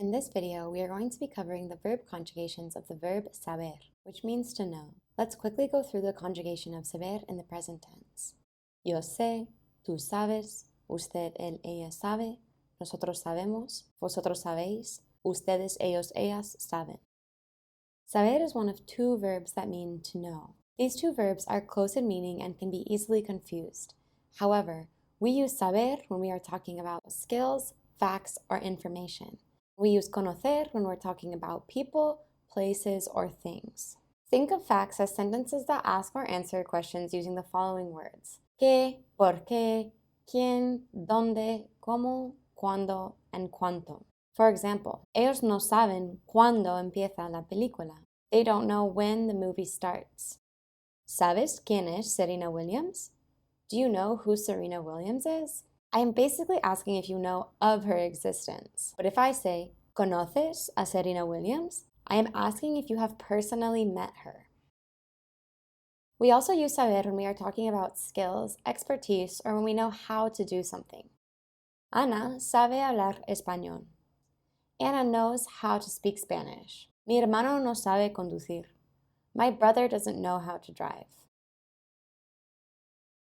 In this video, we are going to be covering the verb conjugations of the verb saber, which means to know. Let's quickly go through the conjugation of saber in the present tense. Yo sé, tú sabes, usted, él, ella sabe, nosotros sabemos, vosotros sabéis, ustedes, ellos, ellas saben. Saber is one of two verbs that mean to know. These two verbs are close in meaning and can be easily confused. However, we use saber when we are talking about skills, facts, or information. We use conocer when we're talking about people, places, or things. Think of facts as sentences that ask or answer questions using the following words: qué, por qué, quién, dónde, cómo, cuándo, and cuánto. For example, ellos no saben cuándo empieza la película. They don't know when the movie starts. ¿Sabes quién es Serena Williams? Do you know who Serena Williams is? I am basically asking if you know of her existence. But if I say, ¿conoces a Serena Williams? I am asking if you have personally met her. We also use saber when we are talking about skills, expertise, or when we know how to do something. Ana sabe hablar español. Anna knows how to speak Spanish. Mi hermano no sabe conducir. My brother doesn't know how to drive.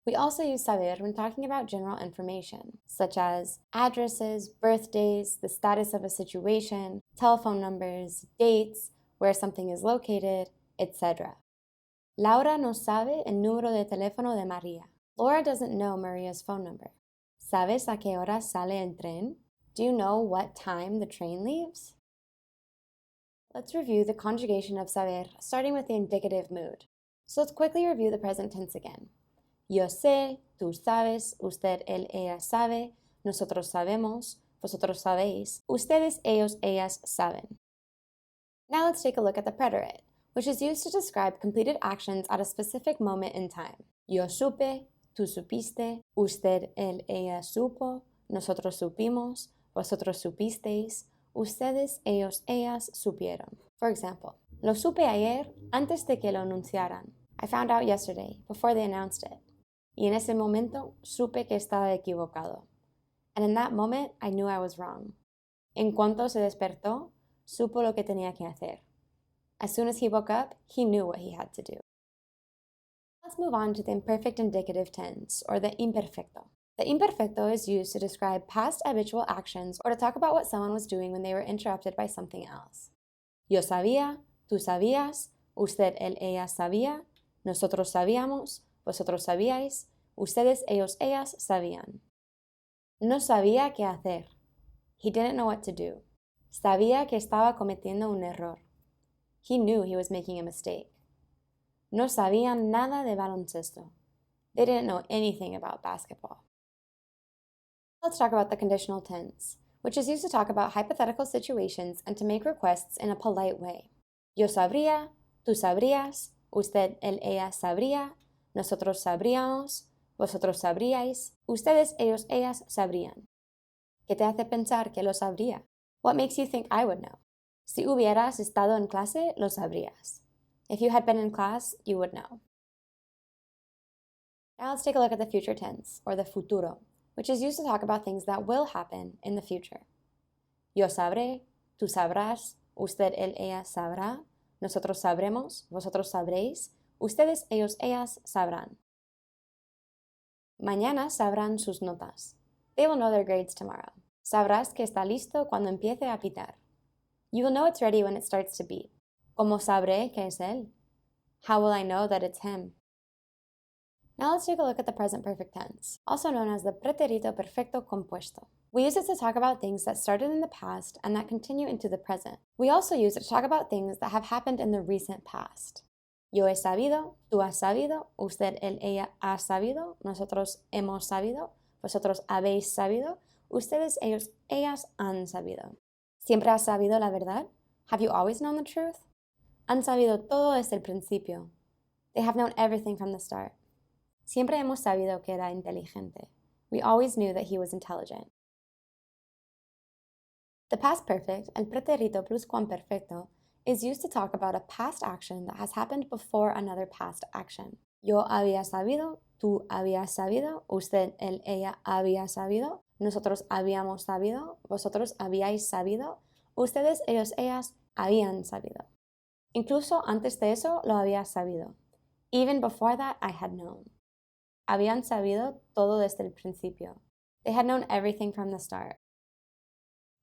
We also use saber when talking about general information, such as addresses, birthdays, the status of a situation, telephone numbers, dates, where something is located, etc. Laura no sabe el número de teléfono de María. Laura doesn't know Maria's phone number. ¿Sabes a qué hora sale el tren? Do you know what time the train leaves? Let's review the conjugation of saber, starting with the indicative mood. So let's quickly review the present tense again. Yo sé, tú sabes, usted, él, ella sabe, nosotros sabemos, vosotros sabéis, ustedes, ellos, ellas saben. Now let's take a look at the preterite, which is used to describe completed actions at a specific moment in time. Yo supe, tú supiste, usted, él, ella supo, nosotros supimos, vosotros supisteis, ustedes, ellos, ellas supieron. For example, lo supe ayer antes de que lo anunciaran. I found out yesterday, before they announced it. Y en ese momento supe que estaba equivocado. And in that moment, I knew I was wrong. En cuanto se despertó, supo lo que tenía que hacer. As soon as he woke up, he knew what he had to do. Let's move on to the imperfect indicative tense, or the imperfecto. The imperfecto is used to describe past habitual actions or to talk about what someone was doing when they were interrupted by something else. Yo sabía, tú sabías, usted, él, ella sabía, nosotros sabíamos, vosotros sabíais, ustedes, ellos, ellas sabían. No sabía qué hacer. He didn't know what to do. Sabía que estaba cometiendo un error. He knew he was making a mistake. No sabían nada de baloncesto. They didn't know anything about basketball. Let's talk about the conditional tense, which is used to talk about hypothetical situations and to make requests in a polite way. Yo sabría, tú sabrías, usted, él, ella sabría, nosotros sabríamos, vosotros sabríais, ustedes, ellos, ellas sabrían. ¿Qué te hace pensar que lo sabría? What makes you think I would know? Si hubieras estado en clase, lo sabrías. If you had been in class, you would know. Now let's take a look at the future tense, or the futuro, which is used to talk about things that will happen in the future. Yo sabré, tú sabrás, usted, él, ella sabrá, nosotros sabremos, vosotros sabréis, ustedes, ellos, ellas sabrán. Mañana sabrán sus notas. They will know their grades tomorrow. Sabrás que está listo cuando empiece a pitar. You will know it's ready when it starts to beat. ¿Cómo sabré que es él? How will I know that it's him? Now let's take a look at the present perfect tense, also known as the pretérito perfecto compuesto. We use it to talk about things that started in the past and that continue into the present. We also use it to talk about things that have happened in the recent past. Yo he sabido, tú has sabido, usted, él, ella ha sabido, nosotros hemos sabido, vosotros habéis sabido, ustedes, ellos, ellas han sabido. ¿Siempre has sabido la verdad? Have you always known the truth? Han sabido todo desde el principio. They have known everything from the start. Siempre hemos sabido que era inteligente. We always knew that he was intelligent. The past perfect, el pretérito pluscuamperfecto, is used to talk about a past action that has happened before another past action. Yo había sabido, tú habías sabido, usted, él, ella había sabido, nosotros habíamos sabido, vosotros habíais sabido, Ustedes, ellos, ellas habían sabido. Incluso antes de eso lo había sabido. Even before that, I had known. Habían sabido todo desde el principio. They had known everything from the start.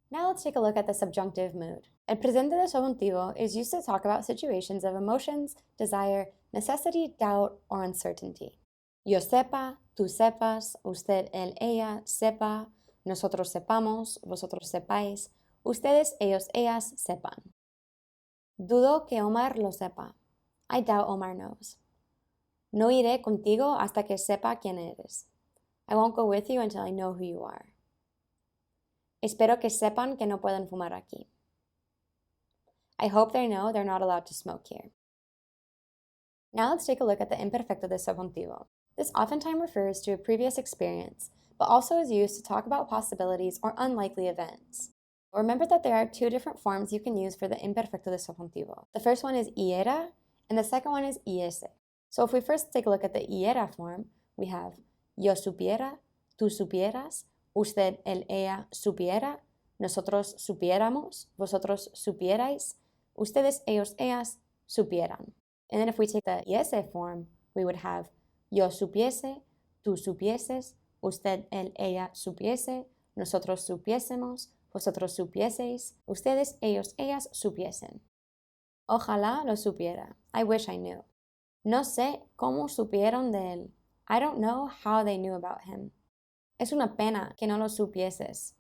Now let's take a look at the subjunctive mood. El presente de subjuntivo is used to talk about situations of emotions, desire, necessity, doubt, or uncertainty. Yo sepa, tú sepas, usted, él, ella, sepa, nosotros sepamos, vosotros sepáis, ustedes, ellos, ellas, sepan. Dudo que Omar lo sepa. I doubt Omar knows. No iré contigo hasta que sepa quién eres. I won't go with you until I know who you are. Espero que sepan que no pueden fumar aquí. I hope they know they're not allowed to smoke here. Now let's take a look at the imperfecto de subjuntivo. This oftentimes refers to a previous experience, but also is used to talk about possibilities or unlikely events. Remember that there are two different forms you can use for the imperfecto de subjuntivo. The first one is iera, and the second one is iese. So if we first take a look at the iera form, we have yo supiera, tú supieras, usted, él, ella supiera, nosotros supiéramos, vosotros supierais, ustedes, ellos, ellas supieran. And then if we take the iese form, we would have yo supiese, tú supieses, usted, él, ella supiese, nosotros supiésemos, vosotros supieseis, ustedes, ellos, ellas supiesen. Ojalá lo supiera. I wish I knew. No sé cómo supieron de él. I don't know how they knew about him. Es una pena que no lo supieses.